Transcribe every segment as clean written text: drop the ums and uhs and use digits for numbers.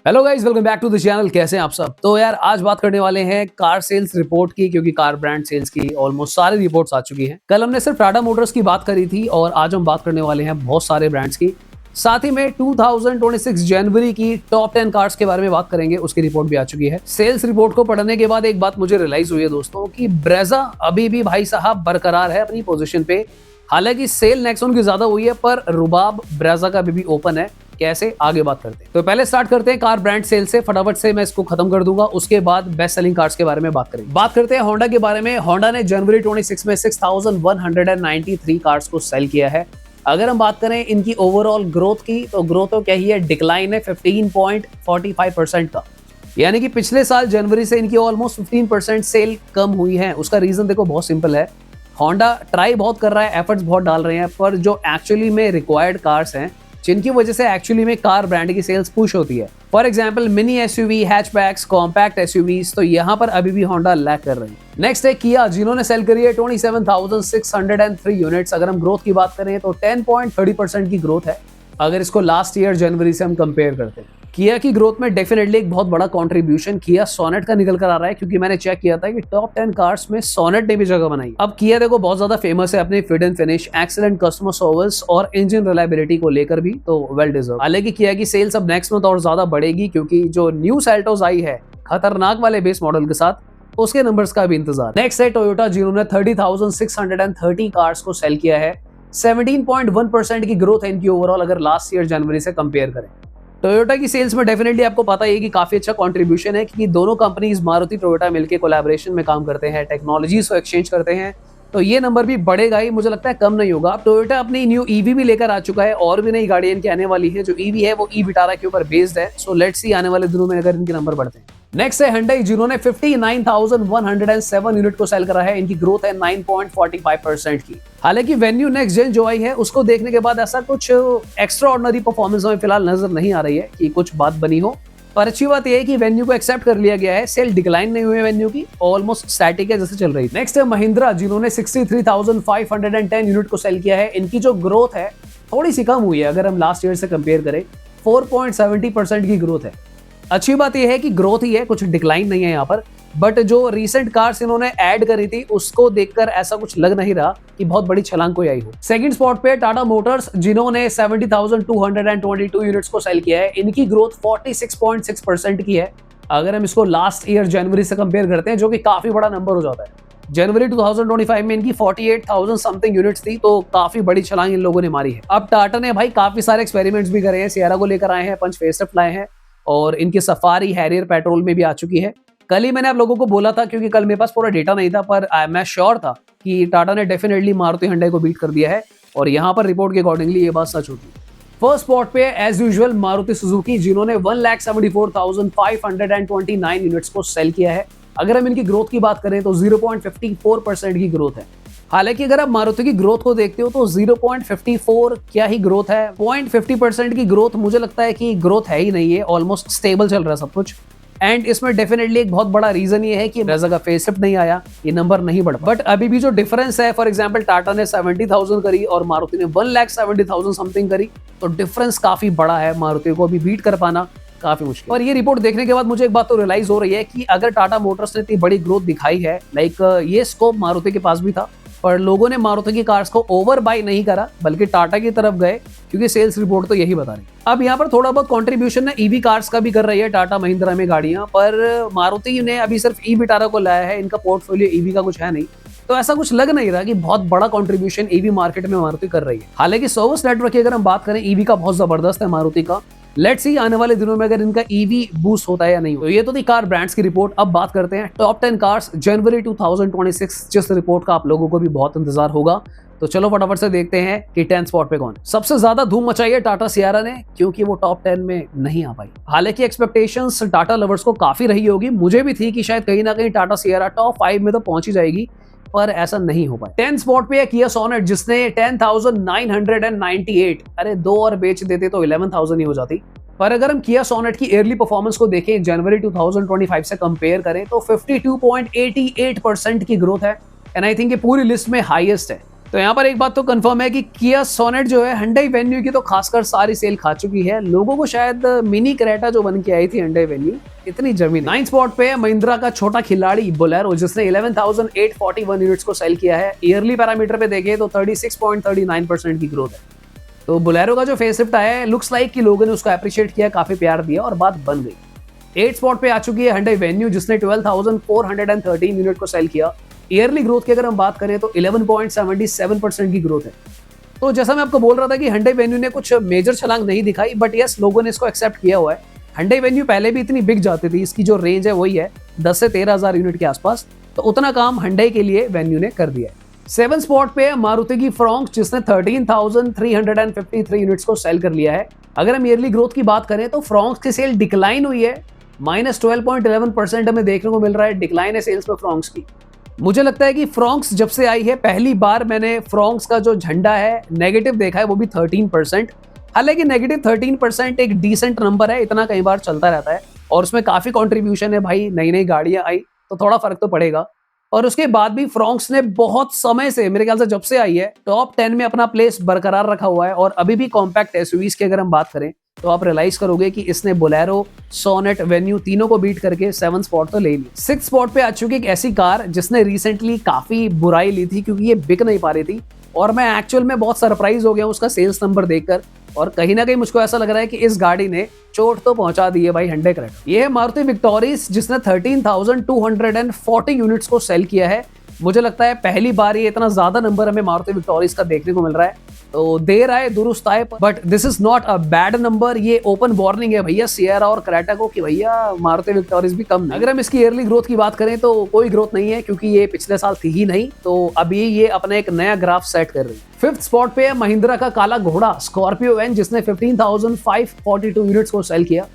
Hello guys, welcome back to the channel. कैसे हैं आप सब? तो यार आज बात करने वाले हैं कार सेल्स रिपोर्ट की, क्योंकि कार ब्रांड सेल्स की ऑलमोस्ट सारी रिपोर्ट्स आ चुकी हैं। कल हमने सिर्फ टाटा मोटर्स की बात करी थी और आज हम बात करने वाले हैं बहुत सारे ब्रांड्स की। साथ ही में 2026 जनवरी की टॉप 10 कार्स के बारे में बात करेंगे, उसकी रिपोर्ट भी आ चुकी है। सेल्स रिपोर्ट को पढ़ने के बाद एक बात मुझे रियलाइज हुई है दोस्तों कि ब्रेजा अभी भी भाई साहब बरकरार है अपनी पोजीशन पे। हालांकि सेल नेक्सॉन की ज्यादा हुई है, पर रुबाब ब्रेजा का अभी भी ओपन है। कैसे, आगे बात करते हैं। तो पहले स्टार्ट करते हैं कार ब्रांड सेल से। फटाफट से मैं इसको खत्म कर दूंगा, उसके बाद बेस्ट सेलिंग कार्स के बारे में बात करेंगे। बात करते हैं होंडा के बारे में। होंडा ने जनवरी 26 में 6193 कार्स को सेल किया है। अगर हम बात करें इनकी ओवरऑल ग्रोथ की, तो ग्रोथ तो क्या ही है, डिक्लाइन है 15.45% का। यानी कि पिछले साल जनवरी से इनकी ऑलमोस्ट 15% सेल कम हुई है। उसका रीजन देखो बहुत सिंपल है। होंडा ट्राई बहुत कर रहा है, एफर्ट्स बहुत डाल रहे हैं, पर जो एक्चुअली में रिक्वायर्ड कार्स हैं, जिनकी वजह से एक्चुअली में कार ब्रांड की सेल्स पुश होती है, for example mini SUV, hatchbacks, compact SUVs, तो यहाँ पर अभी भी होंडा लैग कर रही है। नेक्स्ट है किया, जिन्होंने सेल करी है 27,603 यूनिट्स। अगर हम ग्रोथ की बात करें तो 10.30% की ग्रोथ है, अगर इसको लास्ट ईयर जनवरी से हम कंपेयर करते हैं। किया की ग्रोथ में डेफिनेटली एक बहुत बड़ा कंट्रीब्यूशन किया सोनेट का निकल कर आ रहा है, क्योंकि मैंने चेक किया था कि टॉप 10 कार्स में सोनेट ने भी जगह बनाई। अब किया देखो बहुत ज्यादा फेमस है अपने fit and finish, excellent customer service और इंजन रिलायबिलिटी को लेकर भी, तो वेल डिजर्व। हालांकि किया की सेल्स अब नेक्स्ट मंथ और ज्यादा बढ़ेगी, क्योंकि जो न्यू सेल्टोस आई है खतरनाक वाले बेस मॉडल के साथ, उसके नंबर्स का भी इंतजार। नेक्स्ट है टोयोटा, जिन्होंने 30,630 कार्स को सेल किया है। 17.1% की ग्रोथ है इनकी ओवरऑल, अगर लास्ट ईयर जनवरी से कंपेयर करें। टोयोटा की सेल्स में डेफिनेटली आपको पता है कि काफी अच्छा कंट्रीब्यूशन है, क्योंकि दोनों कंपनीज मारुति टोयोटा मिलकर कोलैबोरेशन में काम करते हैं, टेक्नोलॉजीज को एक्सचेंज करते हैं, तो ये नंबर भी बढ़ेगा ही, मुझे लगता है कम नहीं होगा। टोयोटा अपनी न्यू ईवी भी लेकर आ चुका है, और भी नई गाड़ियां इनकी आने वाली है। जो ईवी है वो ई विटारा के ऊपर बेस्ड है, सो लेट्स सी आने वाले दिनों में अगर इनके नंबर बढ़ते हैं। नेक्स्ट है Hyundai, जिन्होंने 59,107 यूनिट को सेल करा है। इनकी ग्रोथ है 9.45% की। हालांकि वेन्यू नेक्स्ट जेन जो आई है, उसको देखने के बाद ऐसा कुछ एक्स्ट्रा ऑर्डिनरी परफॉर्मेंस हमें फिलहाल नजर नहीं आ रही है कि कुछ बात बनी हो, पर अच्छी बात यह है कि वेन्यू को एक्सेप्ट कर लिया गया है। सेल डिक्लाइन नहीं हुई है वेन्यू की, ऑलमोस्ट स्टैटिक है जैसे चल रही है। नेक्स्ट है महिंद्रा, जिन्होंने 63,510 यूनिट को सेल किया है। इनकी जो ग्रोथ है थोड़ी सी कम हुई है, अगर हम लास्ट ईयर से कंपेयर करें, 4.70% की ग्रोथ है। अच्छी बात यह है कि ग्रोथ ही है, कुछ डिक्लाइन नहीं है यहाँ पर। बट जो रीसेंट कार्स इन्होंने ऐड करी थी, उसको देखकर ऐसा कुछ लग नहीं रहा कि बहुत बड़ी छलांग कोई आई हो। सेकंड स्पॉट पे टाटा मोटर्स, जिन्होंने 70,222 यूनिट्स को सेल किया है। इनकी ग्रोथ 46.6% की है, अगर हम इसको लास्ट ईयर जनवरी से कंपेयर करते हैं, जो कि काफी बड़ा नंबर हो जाता है। जनवरी 2025 में इनकी 48,000 समथिंग यूनिट्स थी, तो काफी बड़ी छलांग इन लोगों ने मारी है। अब टाटा ने भाई काफी सारे एक्सपेरिमेंट्स भी करे हैं, सियारा को लेकर आए हैं, पंच फेसलिफ्ट लाए हैं, और इनकी सफारी हैरियर पेट्रोल में भी आ चुकी है। कल ही मैंने आप लोगों को बोला था, क्योंकि कल मेरे पास पूरा डेटा नहीं था, पर मैं श्योर था कि टाटा ने डेफिनेटली मारुति Hyundai को बीट कर दिया है, और यहाँ पर रिपोर्ट के अकॉर्डिंगली ये बात सच होती है। फर्स्ट स्पॉट पे एज यूजुअल मारुति सुजुकी, जिन्होंने 1,74,529 यूनिट्स को सेल किया है। अगर हम इनकी ग्रोथ की बात करें तो 0.54% की ग्रोथ है। हालांकि अगर आप मारुति की ग्रोथ को देखते हो तो 0.54 क्या ही ग्रोथ है, 0.50% की ग्रोथ मुझे लगता है कि ग्रोथ है ही नहीं है, ऑलमोस्ट स्टेबल चल रहा है सब कुछ। एंड इसमें डेफिनेटली एक बहुत बड़ा रीजन ये है कि ब्रेजा का फेसलिफ्ट नहीं आया, ये नंबर नहीं बढ़ा। बट अभी भी जो डिफरेंस है, फॉर एग्जांपल टाटा ने 70,000 करी और मारुति ने 1,70,000 समथिंग करी, तो डिफरेंस काफी बड़ा है। मारुति को अभी बीट कर पाना काफी मुश्किल। और ये रिपोर्ट देखने के बाद मुझे एक बात तो रियलाइज हो रही है कि अगर टाटा मोटर्स ने इतनी बड़ी ग्रोथ दिखाई है, लाइक ये स्कोप मारुति के पास भी था, पर लोगों ने मारुति की कार्स को ओवर बाय नहीं करा, बल्कि टाटा की तरफ गए, क्योंकि सेल्स रिपोर्ट तो यही बता रही है। अब यहाँ पर थोड़ा बहुत कंट्रीब्यूशन ना ईवी कार्स का भी कर रही है टाटा महिंद्रा में गाड़ियां, पर मारुति ने अभी सिर्फ ई विटारा को लाया है, इनका पोर्टफोलियो ईवी का कुछ है नहीं, तो ऐसा कुछ लग नहीं रहा कि बहुत बड़ा कंट्रीब्यूशन ईवी मार्केट में मारुति कर रही है। हालांकि सर्विस नेटवर्क की अगर हम बात करें, ईवी का बहुत जबरदस्त है मारुति का। लेट्स सी आने वाले दिनों में अगर इनका ईवी बूस्ट होता है या नहीं। तो ये तो थी कार ब्रांड्स की रिपोर्ट। अब बात करते हैं टॉप 10 कार्स जनवरी 2026, जिस रिपोर्ट का आप लोगों को भी बहुत इंतजार होगा। तो चलो फटाफट से देखते हैं कि 10 स्पॉट पे कौन। सबसे ज्यादा धूम मचाई है टाटा सियारा ने, क्योंकि वो टॉप 10 में नहीं आ पाई। हालांकि एक्सपेक्टेशंस टाटा लवर्स को काफी रही होगी, मुझे भी थी कि शायद कहीं ना कहीं टाटा सियारा टॉप 5 में तो पहुंच ही जाएगी, पर ऐसा नहीं हो पाया। 10 स्पॉट पे है किया सोनेट, जिसने 10,998, अरे 2 और बेच देते तो 11,000 ही हो जाती। पर अगर हम किया सोनेट की ईयरली परफॉर्मेंस को देखें, जनवरी 2025 से कंपेयर करें, तो 52.88% की ग्रोथ है, एंड आई थिंक ये पूरी लिस्ट में हाईएस्ट है। तो यहाँ पर एक बात तो कंफर्म है कि किया सोनेट जो है Hyundai वेन्यू की तो खासकर सारी सेल खा चुकी है। लोगों को शायद मिनी क्रेटा जो बन के आई थी Hyundai वेन्यू इतनी जमी नहीं। 9 स्पॉट पे है महिंद्रा का छोटा खिलाड़ी बोलेरो, जिसने 11,841 यूनिट्स को सेल किया है। ईयरली पैरामीटर पे देखें तो 36.39% की ग्रोथ है। तो बोलेरो का जो फेसलिफ्ट आया है, लुक्स लाइक कि लोगों ने उसको अप्रिशिएट किया, काफी प्यार दिया और बात बन गई। 8 स्पॉट पे आ चुकी है Hyundai वेन्यू, जिसने 12,413 यूनिट को सेल किया। ईयरली ग्रोथ की अगर हम बात करें तो 11.77% की ग्रोथ है। तो जैसा मैं आपको बोल रहा था कि Hyundai वेन्यू ने कुछ मेजर छलांग नहीं दिखाई, बट यस लोगों ने इसको एक्सेप्ट किया हुआ है। Hyundai वेन्यू पहले भी इतनी बिक जाती थी, इसकी जो रेंज है वही है 10 से 13,000 यूनिट के आसपास, तो उतना काम Hyundai के लिए वेन्यू ने कर दिया है। 7 स्पॉट पे है मारुति की फ्रॉन्क्स, जिसने 13,353 यूनिट्स को सेल कर लिया है। अगर हम ईयरली ग्रोथ की बात करें तो फ्रॉन्क्स की सेल डिक्लाइन हुई है, -12.11% हमें देखने को मिल रहा है डिक्लाइन है सेल्स में फ्रॉन्क्स की। मुझे लगता है कि फ्रॉन्क्स जब से आई है पहली बार मैंने फ्रॉन्क्स का जो झंडा है नेगेटिव देखा है, वो भी 13%। हालांकि नेगेटिव 13% एक डिसेंट नंबर है, इतना कई बार चलता रहता है और उसमें काफी कंट्रीब्यूशन है भाई, नई नई गाड़ियां आई तो थोड़ा फर्क तो पड़ेगा। और उसके बाद भी फ्रॉन्क्स ने बहुत समय से, मेरे ख्याल से जब से आई है, टॉप 10 में अपना प्लेस बरकरार रखा हुआ है। और अभी भी कॉम्पैक्ट एसयूवीज की अगर हम बात करें तो आप रियलाइज करोगे कि इसने बोलेरो, सोनेट, वेन्यू तीनों को बीट करके 7 स्पॉट तो ले ली। 6 स्पॉट पे आ चुकी एक ऐसी कार जिसने रिसेंटली काफी बुराई ली थी क्योंकि ये बिक नहीं पा रही थी, और मैं एक्चुअल में बहुत सरप्राइज हो गया उसका सेल्स नंबर देखकर। और कहीं ना कहीं मुझको ऐसा लग रहा है कि इस गाड़ी ने चोट तो पहुंचा दी है भाई Hyundai क्रेटा। ये है मारुति विक्टोरिस, जिसने 13,240 यूनिट्स को सेल किया है। मुझे लगता है पहली बार ये इतना ज्यादा नंबर हमें मारुति विक्टोरिस का देखने को मिल रहा है। तो देर आए दुरुस्त आए, but this is not a bad number. ये ओपन वार्निंग है भैया सियरा और क्रेटा को कि भैया मारुति विक्टोरिस भी कम नहीं। अगर हम इसकी ईयरली ग्रोथ की बात करें तो कोई ग्रोथ नहीं है, क्योंकि ये पिछले साल थी ही नहीं, तो अभी ये अपना एक नया ग्राफ सेट कर रही है। 5th स्पॉट पे है महिंद्रा का काला घोड़ा स्कॉर्पियो एन, जिसने 15,542 यूनिट्स को सेल किया।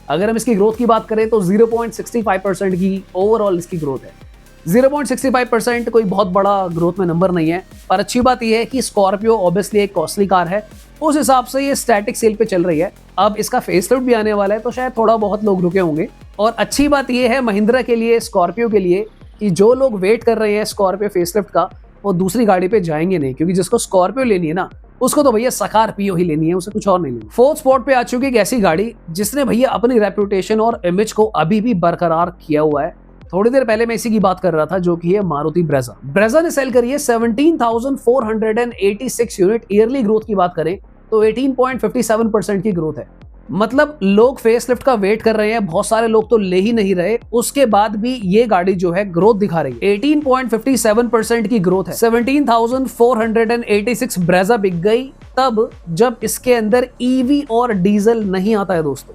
अगर हम इसकी ग्रोथ की बात करें तो 0.65% की ओवरऑल इसकी ग्रोथ है। 0.65% कोई बहुत बड़ा ग्रोथ में नंबर नहीं है, पर अच्छी बात यह है कि स्कॉर्पियो ऑब्वियसली एक कॉस्टली कार है, उस हिसाब से ये स्टैटिक सेल पे चल रही है। अब इसका फेसलिफ्ट भी आने वाला है, तो शायद थोड़ा बहुत लोग रुके होंगे। और अच्छी बात यह है महिंद्रा के लिए, स्कॉर्पियो के लिए, कि जो लोग वेट कर रहे हैं स्कॉर्पियो फेसलिफ्ट का, वो दूसरी गाड़ी पे जाएंगे नहीं, क्योंकि जिसको स्कॉर्पियो लेनी है ना, उसको तो भैया सकार्पियो ही लेनी है, उसे कुछ और नहीं लेनी। 4th स्पॉट पे आ चुकी एक ऐसी गाड़ी जिसने भैया अपनी रेपुटेशन और इमेज को अभी भी बरकरार किया हुआ है। थोड़ी देर पहले मैं इसी की बात कर रहा था, जो कि है मारुति ब्रेजा। ब्रेजा ने सेल करी है 17,486 यूनिट। ईयरली ग्रोथ की बात करें तो 18.57% की ग्रोथ है। मतलब लोग फेसलिफ्ट का वेट कर रहे हैं, बहुत सारे लोग तो ले ही नहीं रहे, उसके बाद भी ये गाड़ी जो है ग्रोथ दिखा रही है। 18.57% की ग्रोथ है। 17,486 ब्रेजा बिक गई तब जब इसके अंदर ईवी और डीजल नहीं आता है दोस्तों।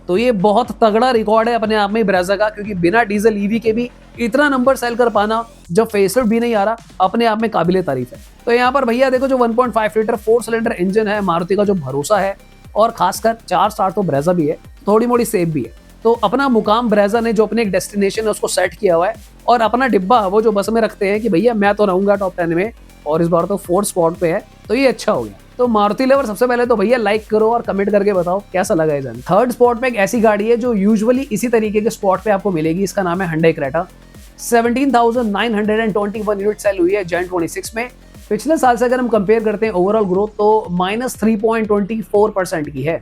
तो ये बहुत तगड़ा रिकॉर्ड है अपने आप में ब्रेजा का, क्योंकि बिना डीजल ईवी के भी इतना नंबर सेल कर पाना जब फेसलिफ्ट भी नहीं आ रहा, अपने आप में काबिले तारीफ है। तो यहाँ पर भैया देखो, जो 1.5 लीटर 4 सिलेंडर इंजन है मारुति का, जो भरोसा है, और खासकर 4 स्टार तो ब्रेजा भी है, थोड़ी मोड़ी सेफ भी है। तो अपना मुकाम ब्रेजा ने जो अपने एक डेस्टिनेशन है उसको सेट किया हुआ है, और अपना डिब्बा वो जो बस में रखते हैं कि भैया मैं तो रहूंगा टॉप 10 में, और इस बार तो 4th स्पॉट पे है, तो ये अच्छा हो गया। तो मारुति लवर सबसे पहले तो भैया लाइक करो और कमेंट करके बताओ कैसा लगा ये जान। 3rd स्पॉट पे एक ऐसी गाड़ी है जो यूजुअली इसी तरीके के स्पॉट पे आपको मिलेगी, इसका नाम है Hyundai क्रेटा। 17,921 यूनिट सेल हुई है Jan 26 में। पिछले साल से अगर हम कंपेयर करते हैं ओवरऑल ग्रोथ तो -3.24% की है।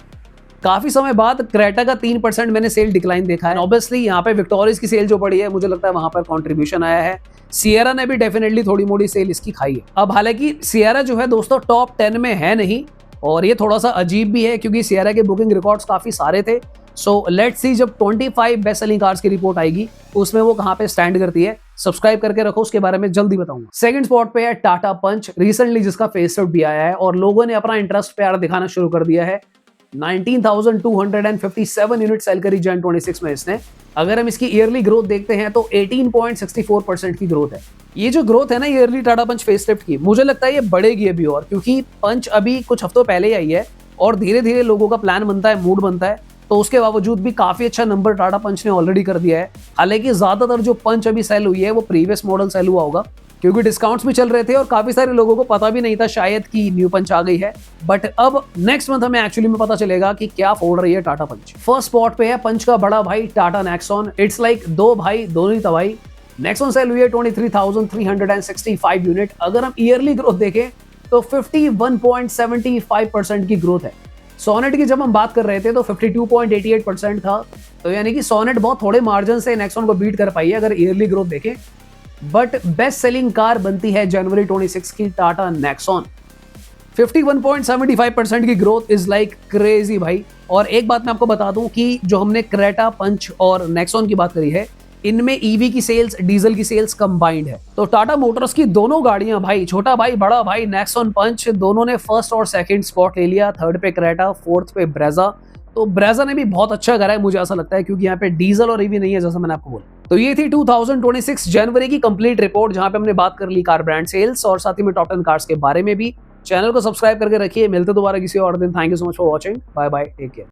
काफी समय बाद क्रेटा का 3% मैंने सेल डिक्लाइन देखा है। ऑब्वियसली यहाँ पे विक्टोरियस की सेल जो बढ़ी है, मुझे लगता है वहां पर कंट्रीब्यूशन आया है। सियरा ने भी डेफिनेटली थोड़ी मोड़ी सेल इसकी खाई है। अब हालांकि सियरा जो है दोस्तों टॉप 10 में है नहीं, और ये थोड़ा सा अजीब भी है क्योंकि सियरा के बुकिंग रिकॉर्ड्स काफी सारे थे। सो लेट्स सी जब 25 बेस्ट सेलिंग कार्स की रिपोर्ट आएगी उसमें वो कहां पे स्टैंड करती है। सब्सक्राइब करके रखो, उसके बारे में जल्दी बताऊंगा। 2nd स्पॉट पे है टाटा पंच, रिसेंटली जिसका फेसलिफ्ट भी आया है और लोगों ने अपना इंटरेस्ट प्यार दिखाना शुरू कर दिया है। 19,257 यूनिट सेल करी Jan 26 में इसने। अगर हम इसकी ईयरली ग्रोथ देखते हैं तो 18.64% की ग्रोथ है। ये जो ग्रोथ है ना ईयरली टाटा पंच फेसलिफ्ट की, मुझे लगता है ये बढ़ेगी अभी और, क्योंकि पंच अभी कुछ हफ्तों पहले ही आई है और धीरे धीरे लोगों का प्लान बनता है, मूड बनता है, तो उसके बावजूद भी काफी अच्छा नंबर टाटा पंच ने ऑलरेडी कर दिया है। हालांकि ज्यादातर जो पंच अभी सेल हुई है वो प्रीवियस मॉडल सेल हुआ होगा, क्योंकि डिस्काउंट्स भी चल रहे थे और काफी सारे लोगों को पता भी नहीं था शायद कि न्यू पंच आ गई है। बट अब नेक्स्ट मंथ हमें एक्चुअली में पता चलेगा कि क्या फोड़ रही है टाटा पंच। 1st स्पॉट पे है पंच का बड़ा भाई टाटा नेक्सॉन। इट्स लाइक दो भाई दोनों ही तबाही। नेक्सॉन सेल हुई है 23,365 यूनिट। अगर हम ईयरली ग्रोथ देखें तो 51.75% की ग्रोथ है। सोनेट की जब हम बात कर रहे थे तो 52.88% था, तो यानी कि सोनेट बहुत थोड़े मार्जिन से नेक्सॉन को बीट कर पाई है अगर ईयरली ग्रोथ देखें। बट बेस्ट सेलिंग कार बनती है जनवरी 26 की टाटा नेक्सॉन। 51.75% की ग्रोथ इज लाइक क्रेजी भाई। और एक बात मैं आपको बता दूं कि जो हमने क्रेटा, पंच और नेक्सॉन की बात करी है, इनमें ईवी की सेल्स, डीजल की सेल्स कंबाइंड है। तो टाटा मोटर्स की दोनों गाड़ियां भाई, छोटा भाई बड़ा भाई, नेक्सॉन, पंच, दोनों ने फर्स्ट और सेकंड स्पॉट ले लिया। थर्ड पे क्रेटा, फोर्थ पे ब्रेजा। तो ब्रेजा ने भी बहुत अच्छा करा है मुझे ऐसा लगता है, क्योंकि यहाँ पे डीजल और ईवी नहीं है जैसा मैंने आपको बोला। तो ये थी 2026 जनवरी की कंप्लीट रिपोर्ट, जहां पे हमने बात कर ली कार ब्रांड सेल्स और साथ ही में टॉप 10 कार्स के बारे में भी। चैनल को सब्सक्राइब करके रखिए। मिलते दोबारा किसी और दिन। Thank you so much for watching. Bye bye, take care.